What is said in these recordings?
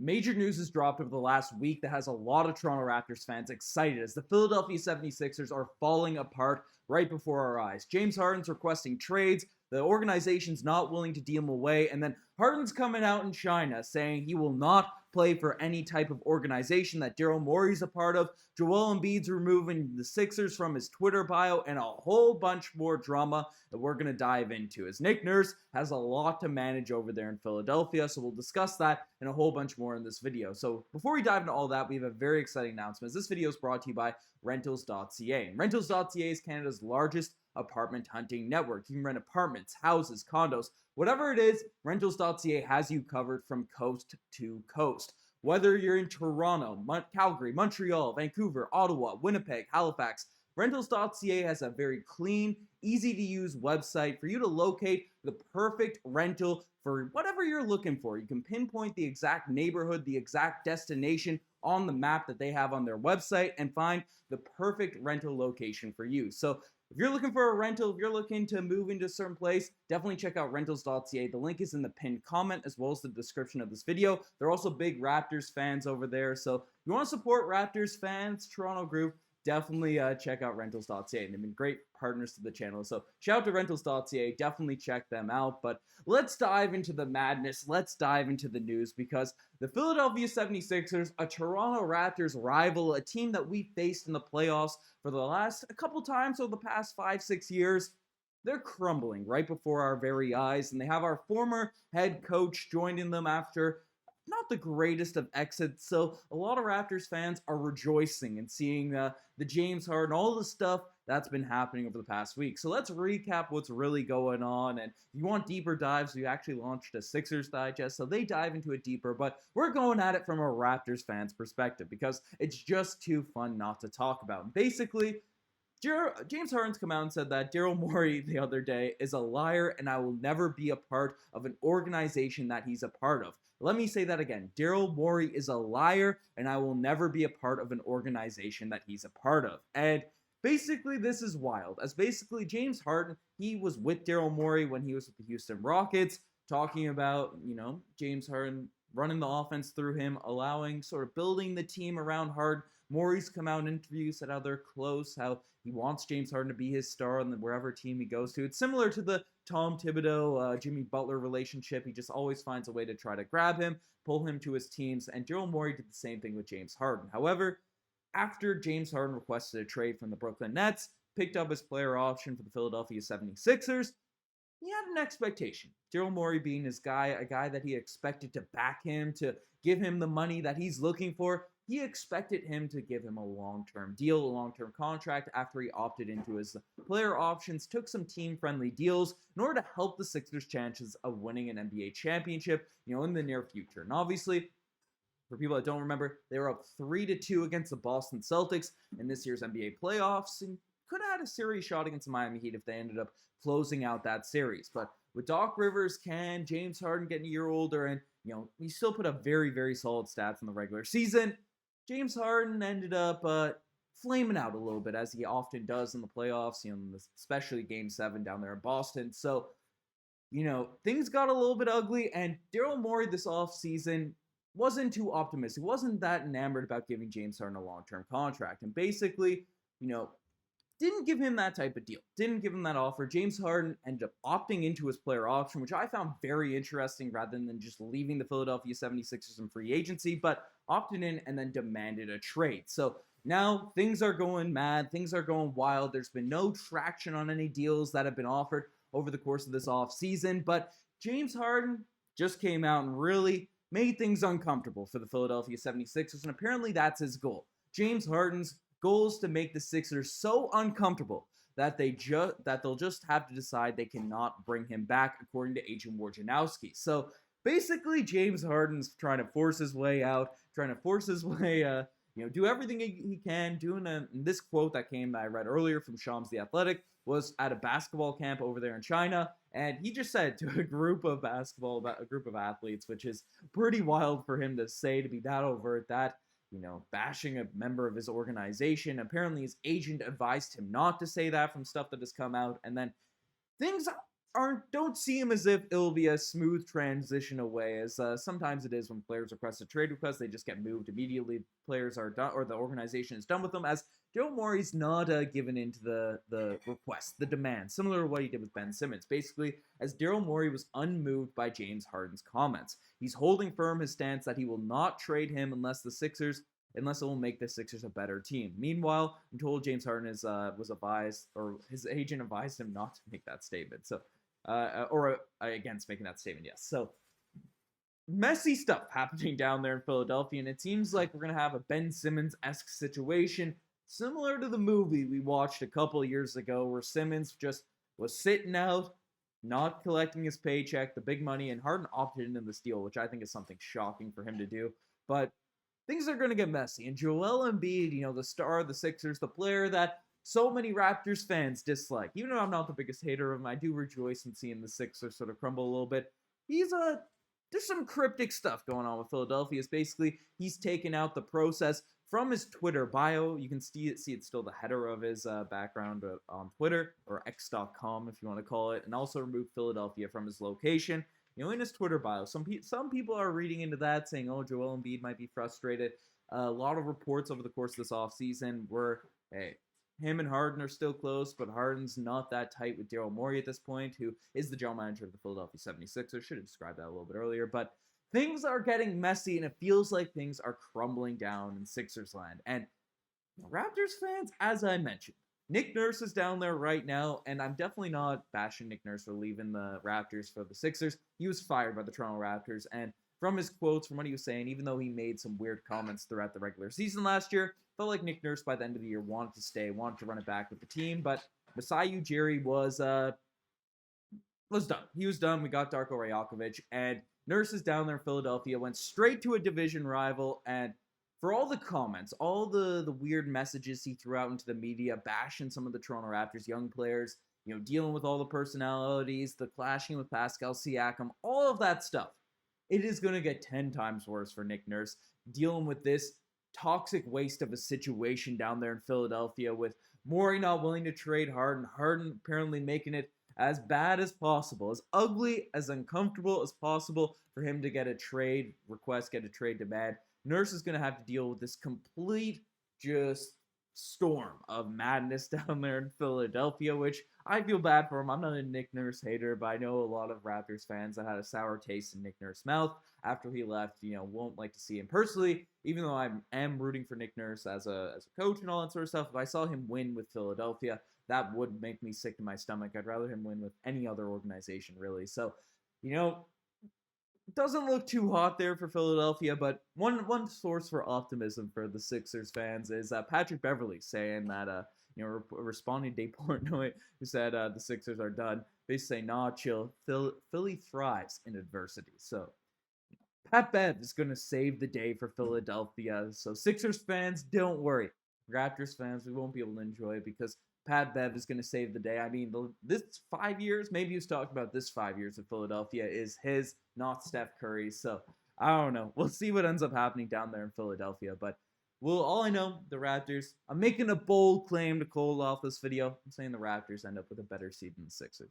Major news has dropped over the last week that has a lot of Toronto Raptors fans excited as the Philadelphia 76ers are falling apart right before our eyes. James Harden's requesting trades, the organization's not willing to deal him away, and then Harden's coming out in China saying he will not play for any type of organization that Daryl Morey's a part of. Joel Embiid's removing the Sixers from his Twitter bio, and a whole bunch more drama that we're going to dive into. As Nick Nurse has a lot to manage over there in Philadelphia, so we'll discuss that and a whole bunch more in this video. So before we dive into all that, we have a very exciting announcement. This video is brought to you by Rentals.ca. Rentals.ca is Canada's largest apartment hunting network. You can rent apartments, houses, condos, whatever it is, Rentals.ca has you covered from coast to coast. Whether you're in Toronto, Calgary, Montreal, Vancouver, Ottawa, Winnipeg, Halifax, Rentals.ca has a very clean, easy-to-use website for you to locate the perfect rental for whatever you're looking for. You can pinpoint the exact neighborhood, the exact destination on the map that they have on their website and find the perfect rental location for you. So if you're looking for a rental, if you're looking to move into a certain place, definitely check out Rentals.ca. The link is in the pinned comment as well as the description of this video. They're also big Raptors fans over there. So if you want to support Raptors fans, Toronto group, definitely check out Rentals.ca. They've been great partners to the channel. So shout out to Rentals.ca. Definitely check them out. But let's dive into the madness. Let's dive into the news because the Philadelphia 76ers, a Toronto Raptors rival, a team that we faced in the playoffs for the last a couple times over the past 5-6 years, they're crumbling right before our very eyes. And they have our former head coach joining them after not the greatest of exits, so a lot of Raptors fans are rejoicing and seeing the James Harden, all the stuff that's been happening over the past week. So let's recap what's really going on, and if you want deeper dives, we actually launched a Sixers Digest, so they dive into it deeper, but we're going at it from a Raptors fan's perspective because it's just too fun not to talk about. Basically, James Harden's come out and said that Daryl Morey the other day is a liar and I will never be a part of an organization that he's a part of. Let me say that again. Daryl Morey is a liar and I will never be a part of an organization that he's a part of. And basically this is wild. As basically James Harden, he was with Daryl Morey when he was with the Houston Rockets, talking about, James Harden running the offense through him, allowing, sort of building the team around Harden. Morey's come out in interviews, said how they're close, how he wants James Harden to be his star on wherever team he goes to. It's similar to the Tom Thibodeau, Jimmy Butler relationship. He just always finds a way to try to grab him, pull him to his teams, and Daryl Morey did the same thing with James Harden. However, after James Harden requested a trade from the Brooklyn Nets, picked up his player option for the Philadelphia 76ers, he had an expectation. Daryl Morey being his guy, a guy that he expected to back him, to give him the money that he's looking for. He expected him to give him a long-term deal, a long-term contract after he opted into his player options, took some team-friendly deals in order to help the Sixers' chances of winning an NBA championship, in the near future. And obviously, for people that don't remember, they were up 3-2 against the Boston Celtics in this year's NBA playoffs and could have had a series shot against the Miami Heat if they ended up closing out that series. But with Doc Rivers, James Harden getting a year older, and he still put up very, very solid stats in the regular season, James Harden ended up flaming out a little bit, as he often does in the playoffs, especially Game 7 down there in Boston. So, things got a little bit ugly, and Daryl Morey this offseason wasn't too optimistic, wasn't that enamored about giving James Harden a long-term contract, and basically, didn't give him that type of deal, didn't give him that offer. James Harden ended up opting into his player option, which I found very interesting rather than just leaving the Philadelphia 76ers in free agency, but opted in and then demanded a trade. So now things are going mad, things are going wild. There's been no traction on any deals that have been offered over the course of this offseason, but James Harden just came out and really made things uncomfortable for the Philadelphia 76ers, and apparently that's his goal. James Harden's goal is to make the Sixers so uncomfortable that they'll just have to decide they cannot bring him back, according to Agent Wojnarowski. So basically, James Harden's trying to force his way out, trying to force his way, do everything he can. This quote that I read earlier from Shams the Athletic was at a basketball camp over there in China, and he just said to a group of athletes, which is pretty wild for him to say, to be that overt, that bashing a member of his organization. Apparently his agent advised him not to say that from stuff that has come out. And then things don't seem as if it'll be a smooth transition away, as sometimes it is when players request a trade request, they just get moved immediately. Players are done, or the organization is done with them, as Daryl Morey's not given into the request, the demand, similar to what he did with Ben Simmons. Basically, as Daryl Morey was unmoved by James Harden's comments. He's holding firm his stance that he will not trade him unless it will make the Sixers a better team. Meanwhile, I'm told James Harden was advised, or his agent advised him not to make that statement. So, against making that statement, yes. So, messy stuff happening down there in Philadelphia, and it seems like we're going to have a Ben Simmons-esque situation, similar to the movie we watched a couple years ago, where Simmons just was sitting out, not collecting his paycheck, the big money, and Harden opted into this deal, which I think is something shocking for him to do. But things are going to get messy. And Joel Embiid, the star of the Sixers, the player that so many Raptors fans dislike. Even though I'm not the biggest hater of him, I do rejoice in seeing the Sixers sort of crumble a little bit. There's some cryptic stuff going on with Philadelphia. It's basically, he's taken out the process from his Twitter bio. You can see it's still the header of his background on Twitter, or x.com if you want to call it, and also removed Philadelphia from his location. In his Twitter bio, some people are reading into that, saying, oh, Joel Embiid might be frustrated. A lot of reports over the course of this offseason were, hey, him and Harden are still close, but Harden's not that tight with Daryl Morey at this point, who is the general manager of the Philadelphia 76ers. Should have described that a little bit earlier, but things are getting messy, and it feels like things are crumbling down in Sixers land. And Raptors fans, as I mentioned, Nick Nurse is down there right now, and I'm definitely not bashing Nick Nurse for leaving the Raptors for the Sixers. He was fired by the Toronto Raptors, and from his quotes, from what he was saying, even though he made some weird comments throughout the regular season last year, felt like Nick Nurse by the end of the year wanted to stay, wanted to run it back with the team, but Masai Ujiri was done. He was done. We got Darko Rajakovic, and Nurse is down there in Philadelphia, went straight to a division rival, and for all the comments, all the weird messages he threw out into the media, bashing some of the Toronto Raptors young players, dealing with all the personalities, the clashing with Pascal Siakam, all of that stuff, it is going to get 10 times worse for Nick Nurse, dealing with this toxic waste of a situation down there in Philadelphia, with Morey not willing to trade Harden apparently making it as bad as possible, as ugly, as uncomfortable as possible for him to get a trade request, get a trade demand. Nurse is going to have to deal with this complete just storm of madness down there in Philadelphia, which I feel bad for him. I'm not a Nick Nurse hater, but I know a lot of Raptors fans that had a sour taste in Nick Nurse's mouth after he left, won't like to see him personally, even though I am rooting for Nick Nurse as a coach and all that sort of stuff. If I saw him win with Philadelphia, that would make me sick to my stomach. I'd rather him win with any other organization, really. So, doesn't look too hot there for Philadelphia, but one source for optimism for the Sixers fans is Patrick Beverley saying that, responding to Dave Portnoy, who said the Sixers are done. They say, nah, chill. Philly thrives in adversity. So Pat Bev is going to save the day for Philadelphia. So Sixers fans, don't worry. Raptors fans, we won't be able to enjoy it because Pat Bev is going to save the day. I mean, this 5 years, maybe he's talking about this 5 years of Philadelphia is his, not Steph Curry's. So, I don't know. We'll see what ends up happening down there in Philadelphia. But, all I know, the Raptors, I'm making a bold claim to call off this video. I'm saying the Raptors end up with a better seed than the Sixers.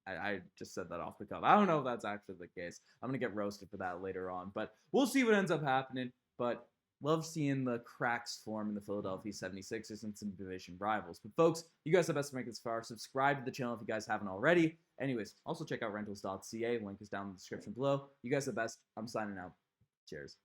I just said that off the cuff. I don't know if that's actually the case. I'm going to get roasted for that later on. But we'll see what ends up happening. But love seeing the cracks form in the Philadelphia 76ers and some division rivals. But folks, you guys have best to make this far. Subscribe to the channel if you guys haven't already. Anyways, also check out Rentals.ca. Link is down in the description below. You guys are the best. I'm signing out. Cheers.